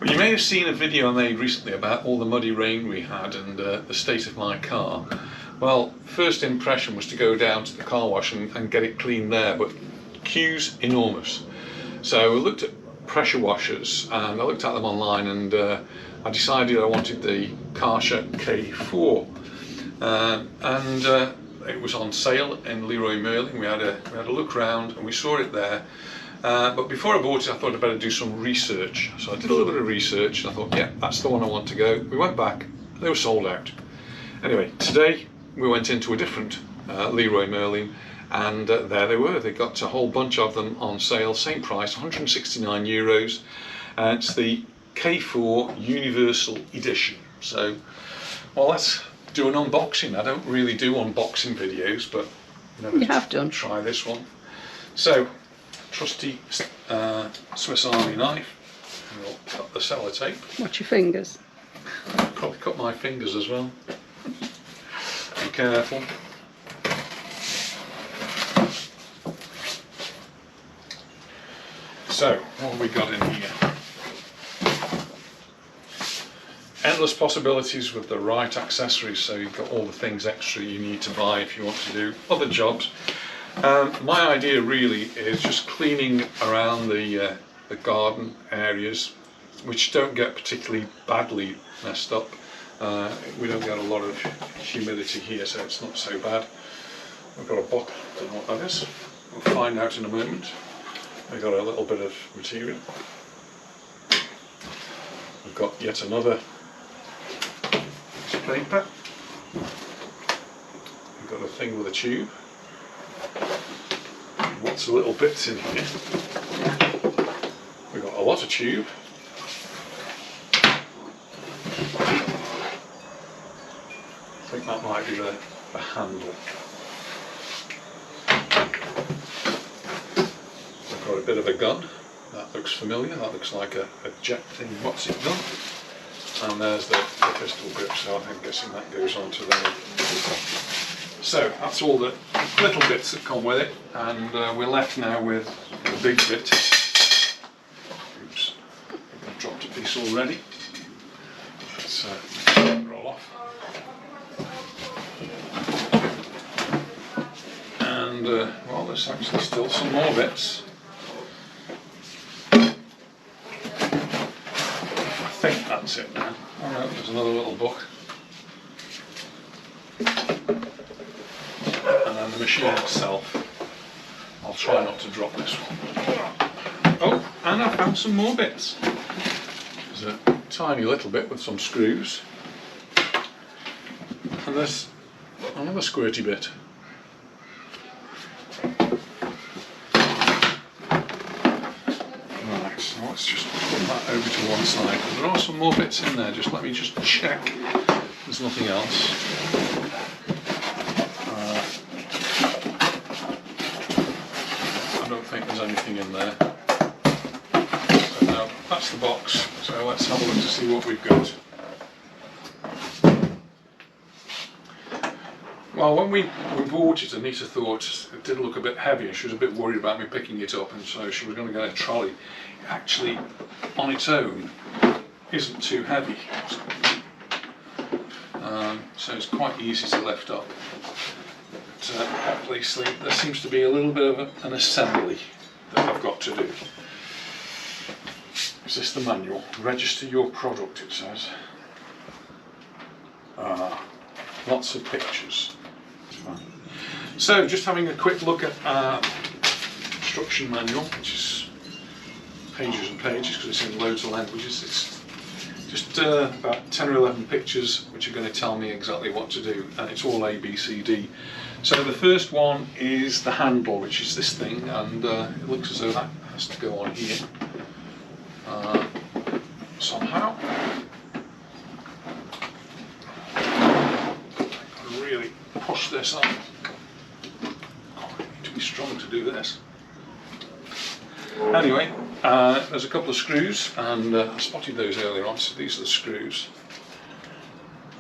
Well, you may have seen a video I made recently about all the muddy rain we had and the state of my car. Well, first impression was to go down to the car wash and get it cleaned there, but queues enormous. So we looked at pressure washers and I looked at them online, and I decided I wanted the Karcher K4, and it was on sale in Leroy Merlin. We had a look around and we saw it there. But before I bought it, I thought I'd better do some research. So I did a little bit of research and I thought, yeah, that's the one I want to go. We went back, they were sold out. Anyway, today we went into a different Leroy Merlin, and there they were. They got a whole bunch of them on sale, same price, €169. It's the K4 Universal Edition. So, well, let's do an unboxing. I don't really do unboxing videos, but you have done. Try this one. So, trusty Swiss Army knife. And we'll cut the sellotape. Watch your fingers. Probably cut my fingers as well. Be careful. So, what have we got in here? Endless possibilities with the right accessories, so you've got all the things extra you need to buy if you want to do other jobs. My idea really is just cleaning around the garden areas, which don't get particularly badly messed up. We don't get a lot of humidity here, so it's not so bad. We've got a bucket, don't know what that is. We'll find out in a moment. We've got a little bit of material. We've got yet another piece of paper. We've got a thing with a tube. Lots of little bits in here. We've got a lot of tube. I think that might be the handle. We've got a bit of a gun. That looks familiar. That looks like a jet thing. What's it gun? And there's the pistol grip, so I'm guessing that goes on to there. So that's all the little bits that come with it, and we're left now with the big bit. Oops, I've dropped a piece already. Let's roll off. And well, there's actually still some more bits. I think that's it now. Oh no, there's another little book. And then the machine itself. I'll try not to drop this one. Oh, and I found some more bits. There's a tiny little bit with some screws. And there's another squirty bit. Right, so let's just put that over to one side. There are some more bits in there, just let me just check there's nothing else. I don't think there's anything in there. So now that's the box, so let's have a look to see what we've got. Well, when we bought it, Anita thought it did look a bit heavy and she was a bit worried about me picking it up, and so she was going to get a trolley. It actually, on its own, isn't too heavy. So it's quite easy to lift up. But obviously there seems to be a little bit of an assembly that I've got to do. Is this the manual? Register your product, it says. Lots of pictures. So just having a quick look at instruction manual, which is pages and pages because it's in loads of languages. It's just about 10 or 11 pictures which are going to tell me exactly what to do, and it's all A, B, C, D. So the first one is the handle, which is this thing, and it looks as though that has to go on here somehow. Really push this up. Oh, I need to be strong to do this. Anyway, there's a couple of screws, and I spotted those earlier on, so these are the screws.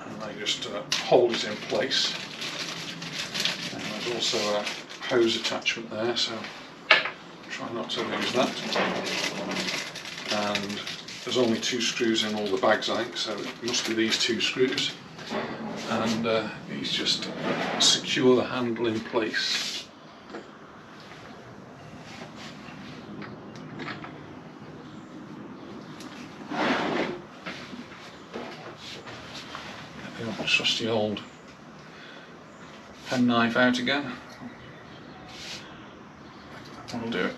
And they just hold it in place. And there's also a hose attachment there, so try not to lose that. And there's only 2 screws in all the bags, I think, so it must be these 2 screws. And these just secure the handle in place. Get the trusty old penknife out again. That'll do it.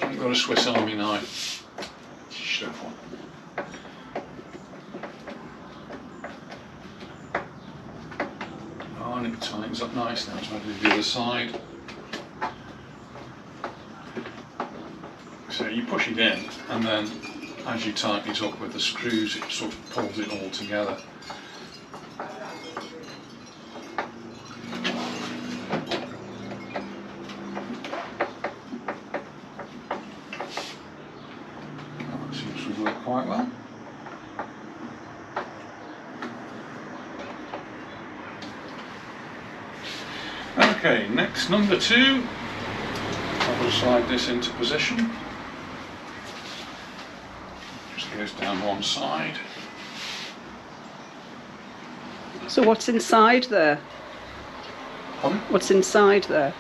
I've got a Swiss Army knife. Sharp one. Oh, and it tightens up nice now. So I do the other side. So you push it in, and then as you tighten it up with the screws, it sort of pulls it all together. Quite well. Okay, next, number 2. I will slide this into position. Just goes down one side. So what's inside there? Pardon? What's inside there?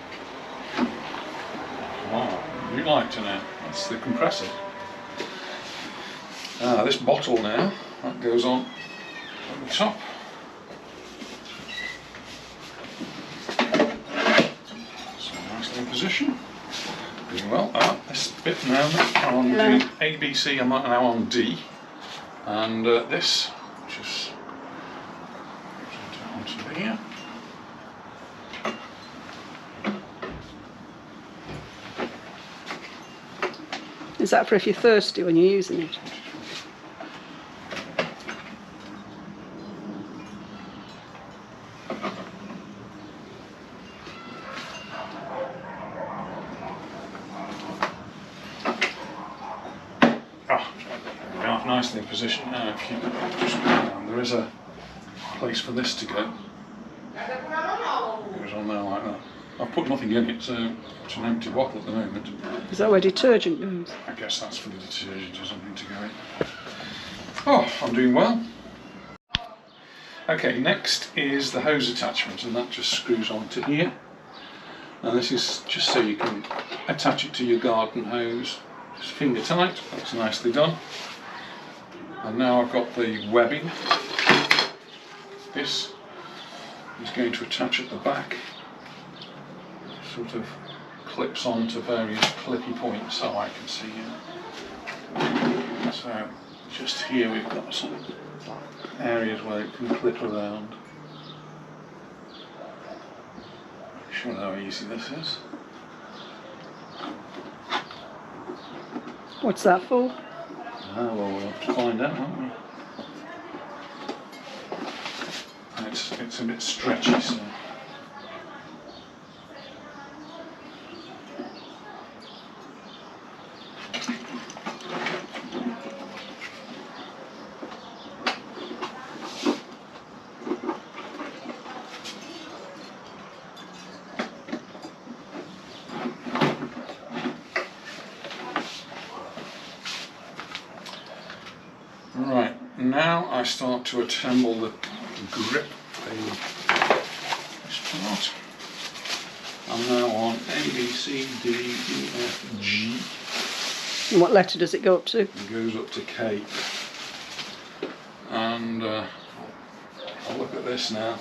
Oh, you'd like to know. That's the compressor. This bottle now, that goes on at the top. So nicely in position. Doing well. This bit now, I'm doing ABC, I'm now on D. And this just goes onto here. Is that for if you're thirsty when you're using it? Nicely in position. Now if you just go down, there is a place for this to go. It goes on there like that. I've put nothing in it, so it's an empty bottle at the moment. Is that where detergent goes? I guess that's for the detergent or something to go in. Oh, I'm doing well. Okay, next is the hose attachment, and that just screws onto here. And this is just so you can attach it to your garden hose. It's finger tight, that's nicely done. And now I've got the webbing. This is going to attach at the back. Sort of clips onto various clippy points, so I can see it. So just here we've got some areas where it can clip around. Show how easy this is. What's that for? Well, we'll have to find out, won't we? And it's a bit stretchy, so. Right, now I start to assemble the grip thing. This part. I'm now on A, B, C, D, E, F, G. And what letter does it go up to? It goes up to K. And I'll look at this now.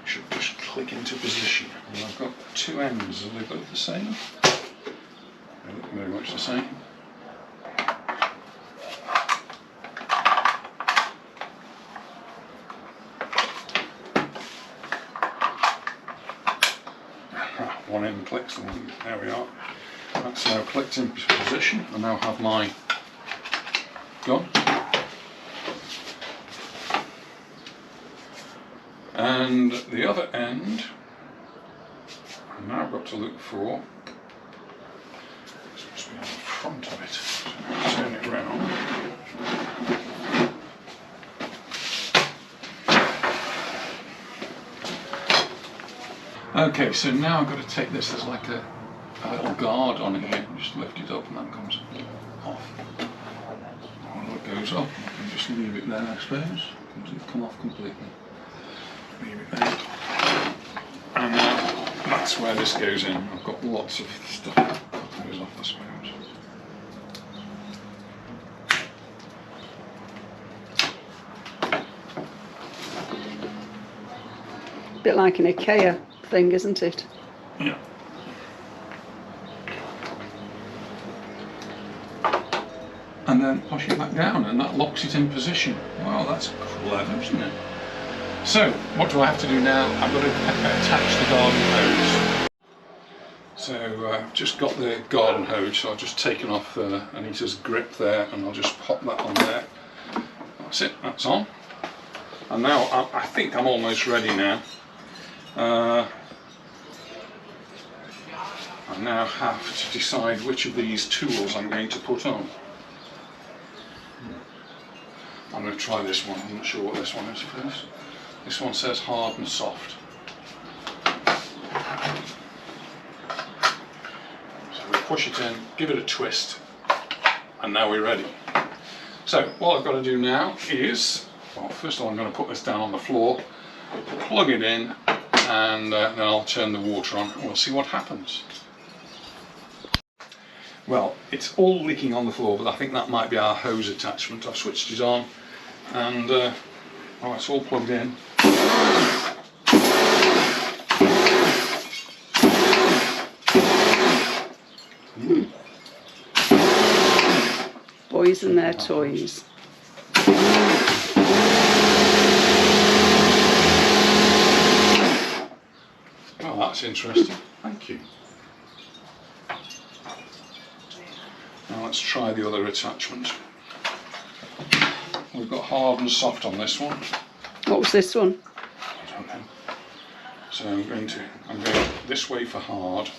It should just click into position. And I've got 2 ends. Are they both the same? They look very much the same. One end clicks, and there we are. That's now clicked into position. I now have my gun. And the other end, I've now got to look for, this must be on the front of it, so I'll turn it round. Okay, so now I've got to take this as like a a little guard on it here. Just lift it up and that comes off. When it goes up, I can just leave it there, I suppose. It'll come off completely. Leave it there. And that's where this goes in. I've got lots of stuff that goes off, I suppose. A bit like an IKEA thing, isn't it? Yeah. And then push it back down and that locks it in position. Wow, that's clever, isn't it? So, what do I have to do now? I've got to attach the garden hose. So, I've just got the garden hose, so I've just taken off Anita's grip there and I'll just pop that on there. That's it, that's on. And now I think I'm almost ready now. I now have to decide which of these tools I'm going to put on. I'm going to try this one. I'm not sure what this one is first. This one says hard and soft. So we push it in, give it a twist, and now we're ready. So what I've got to do now is, well, first of all I'm going to put this down on the floor, plug it in, and then I'll turn the water on and we'll see what happens. Well, it's all leaking on the floor, but I think that might be our hose attachment. I've switched it on and oh, it's all plugged in. Boys and their toys. Oh, that's interesting. Thank you. Now let's try the other attachment. We've got hard and soft on this one. What was this one? I don't know. So I'm going this way for hard.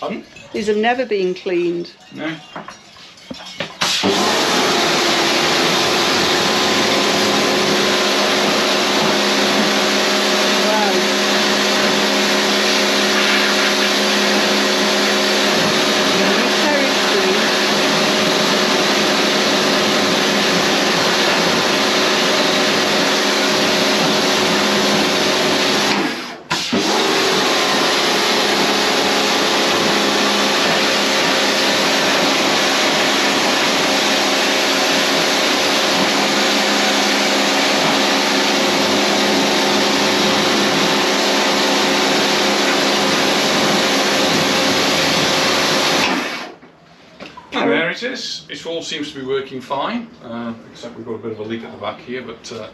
Pardon? These have never been cleaned. No. There it is. It all seems to be working fine, except we've got a bit of a leak at the back here, but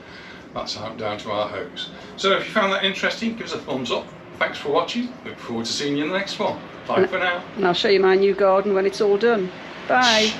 that's out down to our hose. So if you found that interesting, give us a thumbs up. Thanks for watching. Look forward to seeing you in the next one. Bye for now. And I'll show you my new garden when it's all done. Bye.